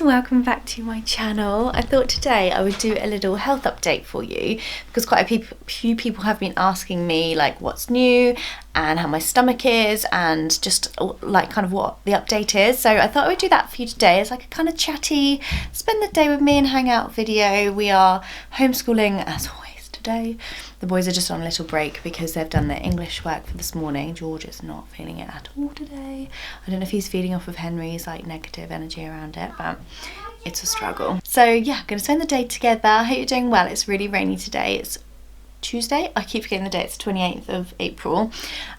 and welcome back to my channel. I thought today I would do a little health update for you because quite a few people have been asking me like what's new and how my stomach is and just like kind of what the update is. So I thought I would do that for you today. It's like a kind of chatty, spend the day with me and hang out video. We are homeschooling as always today. The boys are just on a little break because they've done their English work for this morning. George is not feeling it at all today. I don't know if he's feeding off of Henry's like negative energy around it, but it's a struggle. So yeah, I'm gonna spend the day together. I hope you're doing well. It's really rainy today. It's Tuesday. I keep forgetting the date. It's 28th of April,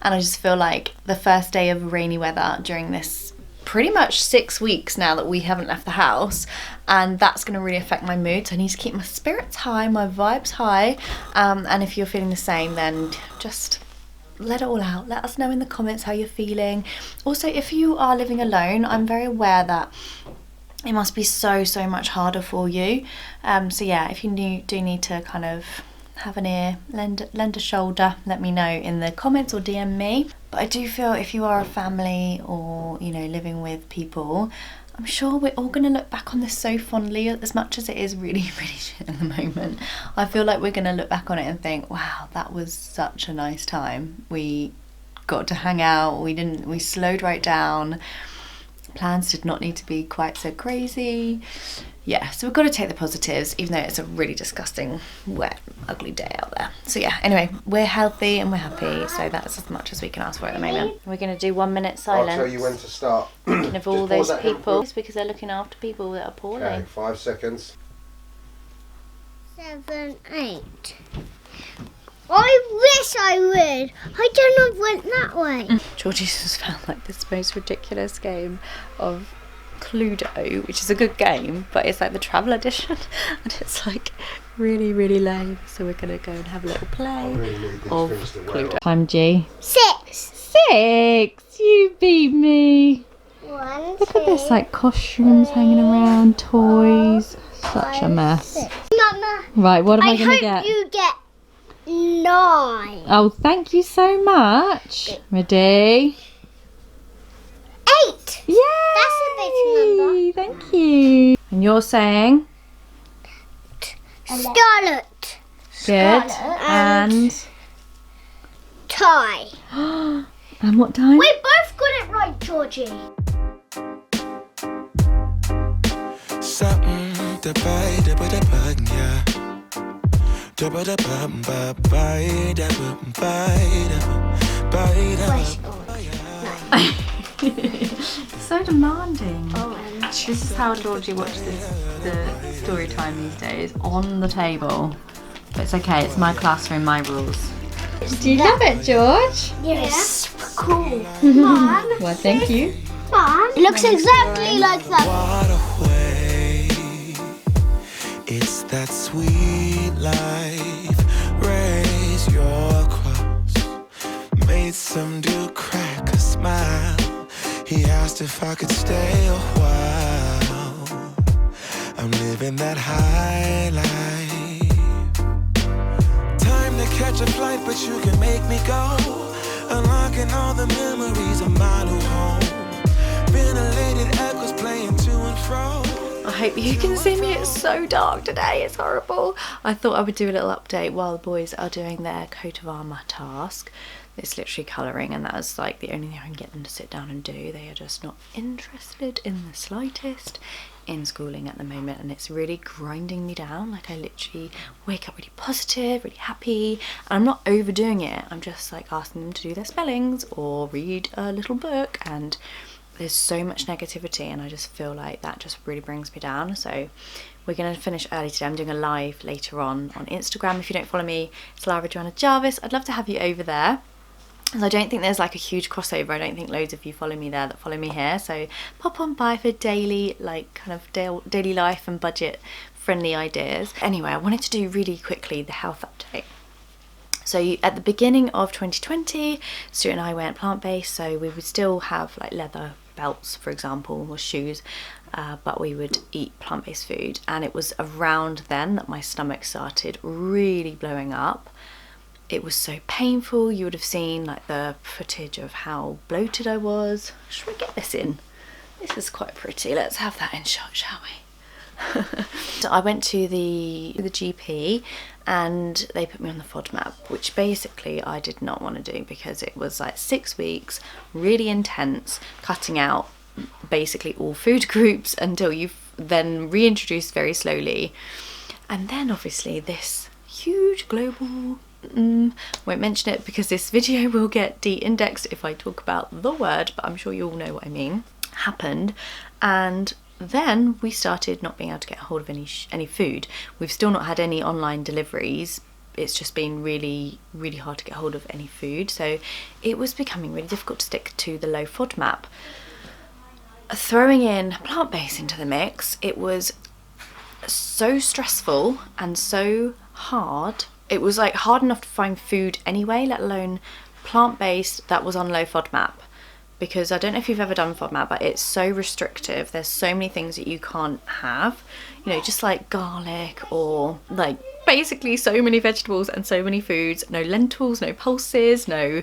and I just feel like the first day of rainy weather during this pretty much 6 weeks now that we haven't left the house, and that's going to really affect my mood. So I need to keep my spirits high, my vibes high, and if you're feeling the same, then just let it all out. Let us know in the comments how you're feeling. Also, if you are living alone, I'm very aware that it must be so much harder for you. So yeah, if you do need to kind of have an ear, lend a shoulder, let me know in the comments or DM me. But I do feel if you are a family or, you know, living with people, I'm sure we're all going to look back on this so fondly. As much as it is really shit at the moment, I feel like we're going to look back on it and think, wow, that was such a nice time. We got to hang out, we slowed right down. Plans did not need to be quite so crazy. Yeah, so we've got to take the positives, even though it's a really disgusting, wet, ugly day out there. So yeah, anyway, we're healthy and we're happy, so that's as much as we can ask for at the moment. We're going to do 1 minute silence. I'll tell you when to start. Thinking of all those people, it's because they're looking after people that are poorly. Okay, 5 seconds. 7, 8. I wish I would. I don't know went that way. Georgie's just found like this most ridiculous game of Cluedo, which is a good game, but it's like the travel edition and it's like really lame. So we're gonna go and have a little play of Cluedo. Time G. 6. 6. You beat me. 1, Look at this, like costumes hanging around, toys. Such a mess. 6. Mama. Right, what am I gonna get? I hope you get 9. Oh, thank you so much. Ready? 8. Yay! That's a big number. Thank you. And you're saying? Scarlet. Good. And Tie. and what time? We both got it right, Georgie. Something to buy, yeah. So demanding. This is how Georgie watches the story time these days, on the table. But it's okay, it's my classroom, my rules. Do you love it, George? Yes. Cool. Mom. Well, thank you. Mom. It looks exactly like that. Waterway. It's that sweet life. Raise your cross. Made some dude crack a smile. He asked if I could stay a while. I'm living that high life. Time to catch a flight, but you can make me go. Unlocking all the memories of my new home. Ventilated echoes playing to and fro. I hope you can see me. It's so dark today, it's horrible. I thought I would do a little update while the boys are doing their coat of armour task. It's literally colouring, and that was like the only thing I can get them to sit down and do. They are just not interested in the slightest in schooling at the moment, and it's really grinding me down. Like I literally wake up really positive, really happy, and I'm not overdoing it. I'm just like asking them to do their spellings or read a little book, and there's so much negativity, and I just feel like that just really brings me down. So we're going to finish early today. I'm doing a live later on Instagram. If you don't follow me, it's Lara Joanna Jarvis. I'd love to have you over there. And I don't think there's like a huge crossover. I don't think loads of you follow me there that follow me here. So pop on by for daily, like kind of daily life and budget friendly ideas. Anyway, I wanted to do really quickly the health update. So at the beginning of 2020, Stuart and I went plant-based, so we would still have like leather belts, for example, or shoes, but we would eat plant-based food. And it was around then that my stomach started really blowing up. It was so painful. You would have seen like the footage of how bloated I was. Should we get this in? This is quite pretty. Let's have that in shot, shall we? So I went to the GP and they put me on the FODMAP, which basically I did not want to do because it was like 6 weeks, really intense, cutting out basically all food groups until you've then reintroduced very slowly. And then obviously this huge global, won't mention it because this video will get de-indexed if I talk about the word, but I'm sure you all know what I mean, happened. And then we started not being able to get hold of any food. We've still not had any online deliveries. It's just been really, really hard to get hold of any food. So it was becoming really difficult to stick to the low FODMAP. Throwing in plant-based into the mix, it was so stressful and so hard. It was like hard enough to find food anyway, let alone plant-based that was on low FODMAP. Because I don't know if you've ever done FODMAP, but it's so restrictive. There's so many things that you can't have, you know, just like garlic or like basically so many vegetables and so many foods. No lentils, no pulses, no,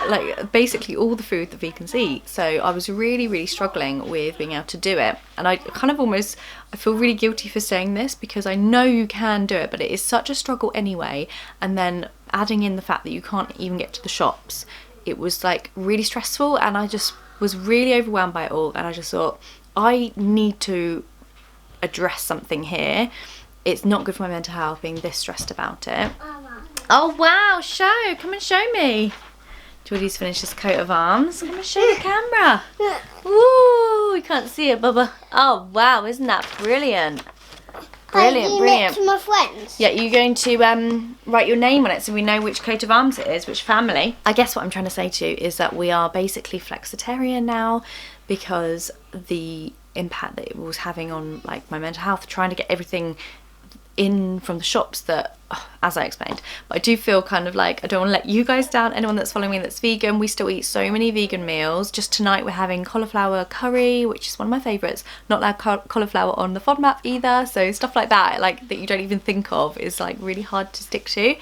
like basically all the food that vegans eat. So I was really, really struggling with being able to do it. And I kind of almost, I feel really guilty for saying this because I know you can do it, but it is such a struggle anyway. And then adding in the fact that you can't even get to the shops, it was like really stressful, and I just was really overwhelmed by it all. And I just thought, I need to address something here. It's not good for my mental health being this stressed about it. Oh wow, show, come and show me. Geordie's finished his coat of arms. Come and show the camera. Ooh, you can't see it, Bubba. Oh wow, isn't that brilliant? Brilliant, brilliant. To my friends. Yeah, you're going to write your name on it so we know which coat of arms it is, which family. I guess what I'm trying to say to you is that we are basically flexitarian now because the impact that it was having on like my mental health, trying to get everything in from the shops that, as I explained, but I do feel kind of like I don't want to let you guys down, anyone that's following me that's vegan. We still eat so many vegan meals. Just tonight we're having cauliflower curry, which is one of my favourites. Not allowed cauliflower on the FODMAP either, so stuff like that, like that you don't even think of, is like really hard to stick to.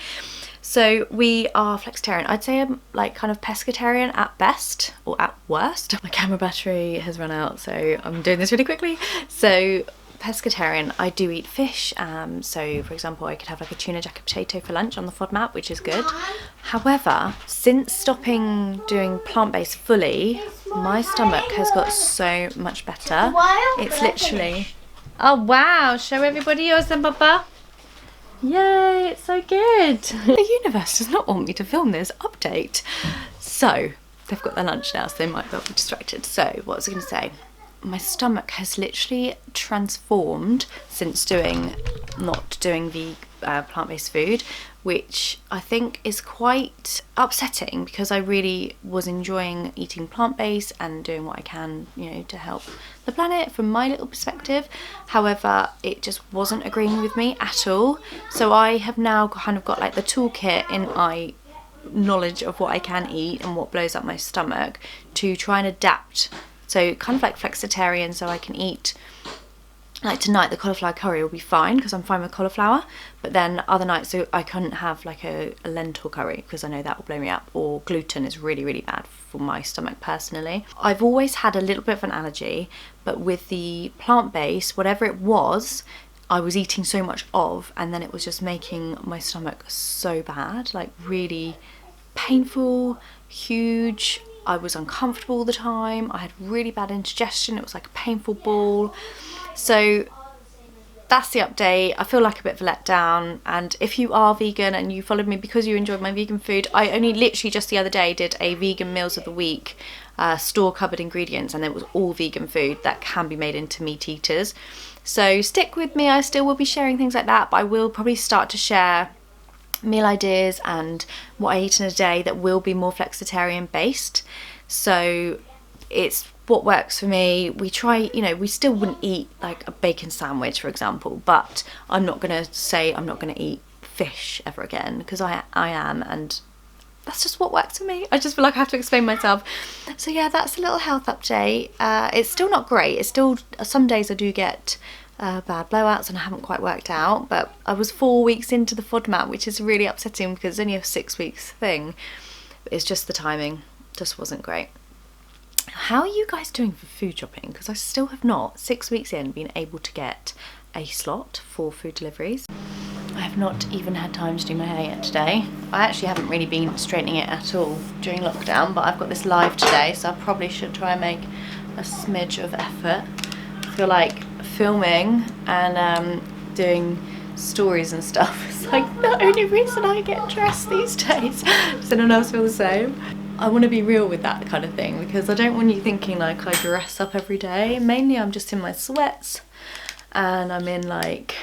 So we are flexitarian. I'd say I'm like kind of pescatarian at best, or at worst. My camera battery has run out, so I'm doing this really quickly. So pescatarian, I do eat fish, so for example I could have like a tuna jacket potato for lunch on the FODMAP, which is good. However, since stopping doing plant-based fully, my stomach has got so much better. It's literally, oh wow, show everybody yours then, Bubba. Yay, it's so good. The universe does not want me to film this update. So they've got their lunch now, so they might be distracted. So what was I going to say? My stomach has literally transformed since not doing the plant-based food, which I think is quite upsetting because I really was enjoying eating plant-based and doing what I can, you know, to help the planet from my little perspective. However, it just wasn't agreeing with me at all. So I have now kind of got like the toolkit in my knowledge of what I can eat and what blows up my stomach to try and adapt. So kind of like flexitarian, so I can eat, like tonight the cauliflower curry will be fine because I'm fine with cauliflower, but then other nights so I couldn't have like a lentil curry because I know that will blow me up, or gluten is really, really bad for my stomach personally. I've always had a little bit of an allergy, but with the plant-based, whatever it was, I was eating so much of, and then it was just making my stomach so bad, like really painful, huge. I was uncomfortable all the time. I had really bad indigestion. It was like a painful ball. So that's the update. I feel like a bit of a letdown. And if you are vegan and you followed me because you enjoyed my vegan food, I only literally just the other day did a vegan meals of the week store cupboard ingredients, and it was all vegan food that can be made into meat eaters. So stick with me. I still will be sharing things like that, but I will probably start to share meal ideas and what I eat in a day that will be more flexitarian based. So it's what works for me. We try, you know, we still wouldn't eat like a bacon sandwich, for example, but I'm not going to say I'm not going to eat fish ever again because I am, and that's just what works for me. I just feel like I have to explain myself. So yeah, that's a little health update. It's still not great. It's still, some days I do get bad blowouts and I haven't quite worked out, but I was 4 weeks into the FODMAP, which is really upsetting because it's only a 6 weeks thing. It's just the timing just wasn't great. How are you guys doing for food shopping? Because I still have not, 6 weeks in, been able to get a slot for food deliveries. I have not even had time to do my hair yet today. I actually haven't really been straightening it at all during lockdown, but I've got this live today, so I probably should try and make a smidge of effort. I feel like filming and doing stories and stuff is like the only reason I get dressed these days. Does anyone else feel the same? I want to be real with that kind of thing, because I don't want you thinking like I dress up every day. Mainly I'm just in my sweats and I'm in like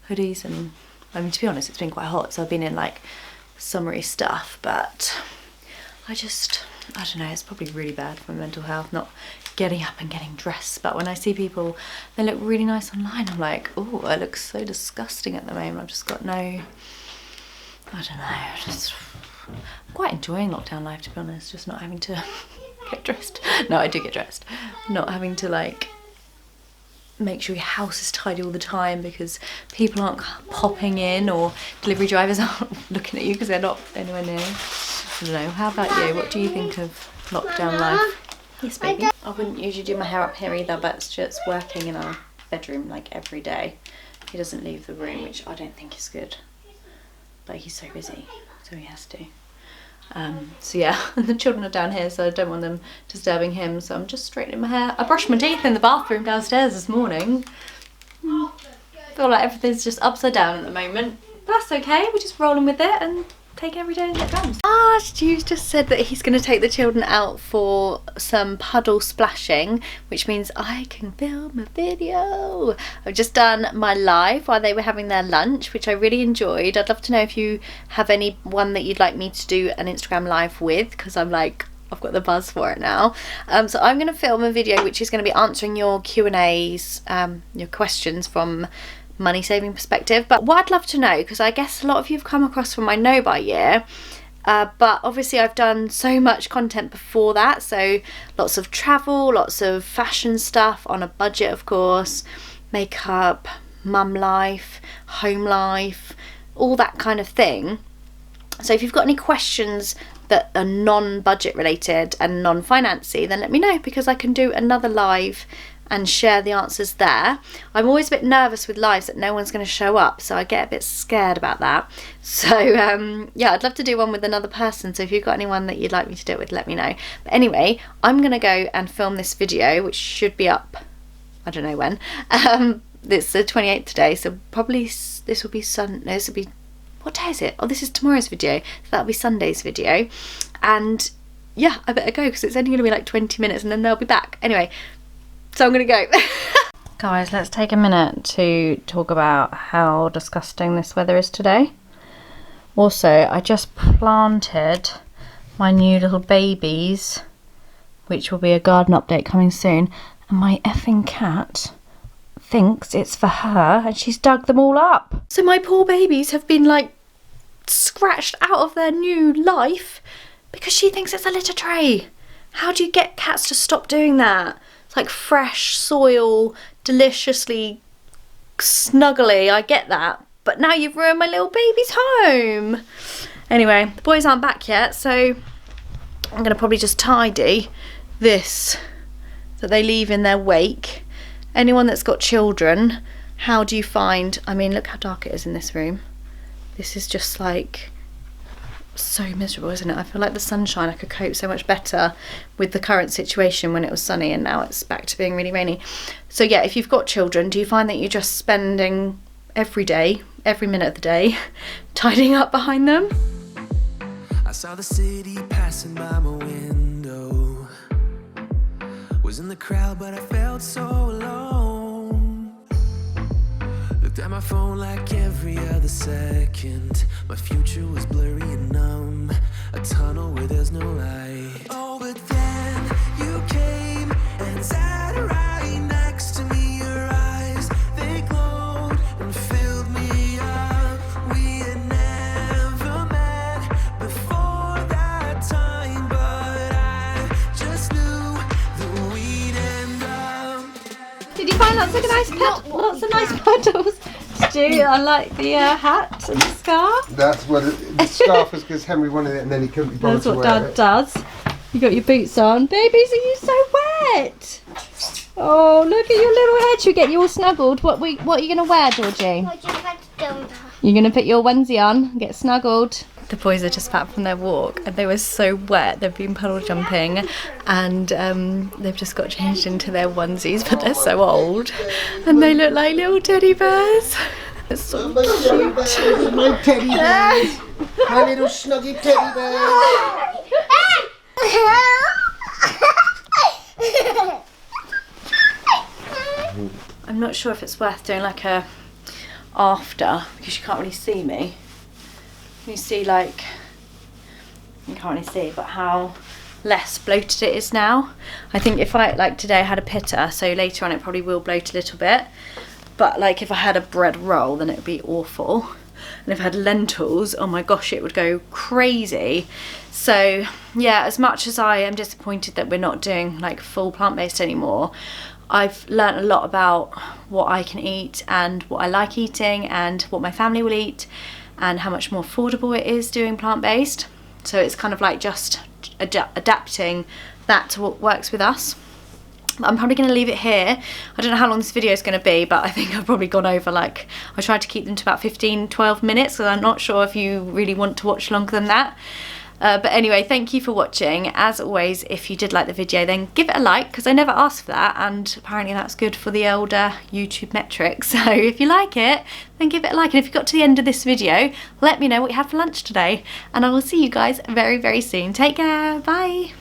hoodies, and I mean, to be honest, it's been quite hot, so I've been in like summery stuff, but I don't know, it's probably really bad for my mental health not getting up and getting dressed. But when I see people, they look really nice online, I'm like, oh, I look so disgusting at the moment. I've just got no, I don't know, I'm quite enjoying lockdown life, to be honest, just not having to get dressed. No, I do get dressed. Not having to like make sure your house is tidy all the time because people aren't popping in or delivery drivers aren't looking at you because they're not anywhere near. I don't know, how about you? What do you think of lockdown life? Yes, baby. I wouldn't usually do my hair up here either, but Stuart's working in our bedroom like every day. He doesn't leave the room, which I don't think is good, but he's so busy, so he has to. So yeah, and the children are down here, so I don't want them disturbing him, so I'm just straightening my hair. I brushed my teeth in the bathroom downstairs this morning. I feel like everything's just upside down at the moment. But that's okay, we're just rolling with it and take every day as it comes. Stu's just said that he's going to take the children out for some puddle splashing, which means I can film a video. I've just done my live while they were having their lunch, which I really enjoyed. I'd love to know if you have anyone that you'd like me to do an Instagram live with, because I'm like, I've got the buzz for it now. So I'm going to film a video which is going to be answering your Q&As, your questions from money saving perspective. But what I'd love to know, because I guess a lot of you have come across from my know by year, but obviously I've done so much content before that, so lots of travel, lots of fashion stuff on a budget, of course, makeup, mum life, home life, all that kind of thing. So if you've got any questions that are non-budget related and non-financy, then let me know, because I can do another live and share the answers there. I'm always a bit nervous with lives that no one's going to show up, so I get a bit scared about that. So yeah, I'd love to do one with another person, so if you've got anyone that you'd like me to do it with, let me know. But anyway, I'm going to go and film this video, which should be up, I don't know when. It's the 28th today, so probably this will be what day is it? Oh, this is tomorrow's video, so that'll be Sunday's video. And yeah, I better go because it's only going to be like 20 minutes and then they'll be back. Anyway, so I'm gonna go. Guys, let's take a minute to talk about how disgusting this weather is today. Also, I just planted my new little babies, which will be a garden update coming soon, and my effing cat thinks it's for her and she's dug them all up. So my poor babies have been like scratched out of their new life because she thinks it's a litter tray. How do you get cats to stop doing that? Like fresh soil, deliciously snuggly, I get that, but now you've ruined my little baby's home. Anyway, the boys aren't back yet, so I'm gonna probably just tidy this that they leave in their wake. Anyone that's got children, how do you find, I mean, look how dark it is in this room. This is just like so miserable, isn't it? I feel like the sunshine, I could cope so much better with the current situation when it was sunny, and now it's back to being really rainy. So yeah, if you've got children, do you find that you're just spending every day, every minute of the day, tidying up behind them? I saw the city passing by my window, was in the crowd but I felt so alone. Looked at my phone like every other second. My future was blurry and numb, a tunnel where there's no light. Oh, but then you came and sat right next to me. Your eyes, they glowed and filled me up. We had never met before that time, but I just knew that we'd end up. Did you find lots of nice puddles? Stu, I like the hat and the scarf. That's what the scarf is, because Henry wanted it and then he couldn't be bothered That's what to wear Dad it. does. You got your boots on. Babies, are you so wet? Oh, look at your little head. Should we get you all snuggled? What are you going to wear, Georgie? You're going to put your onesie on and get snuggled. The boys are just back from their walk and they were so wet. They've been puddle jumping and they've just got changed into their onesies, but they're so old and they look like little teddy bears. It's so cute. My teddy bears. My little snuggy teddy bears. I'm not sure if it's worth doing like a after because you can't really see me. You see, like, you can't really see, but how less bloated it is now. I think if I, like today I had a pitta, so later on it probably will bloat a little bit. But like if I had a bread roll, then it would be awful. And if I had lentils, oh my gosh, it would go crazy. So yeah, as much as I am disappointed that we're not doing like full plant-based anymore, I've learnt a lot about what I can eat and what I like eating and what my family will eat and how much more affordable it is doing plant-based. So it's kind of like just adapting that to what works with us. I'm probably going to leave it here. I don't know how long this video is going to be, but I think I've probably gone over, like, I tried to keep them to about 15-12 minutes because I'm not sure if you really want to watch longer than that. But anyway, thank you for watching. As always, if you did like the video, then give it a like because I never asked for that, and apparently that's good for the older YouTube metrics. So if you like it, then give it a like. And if you got to the end of this video, let me know what you had for lunch today, and I will see you guys very, very soon. Take care. Bye.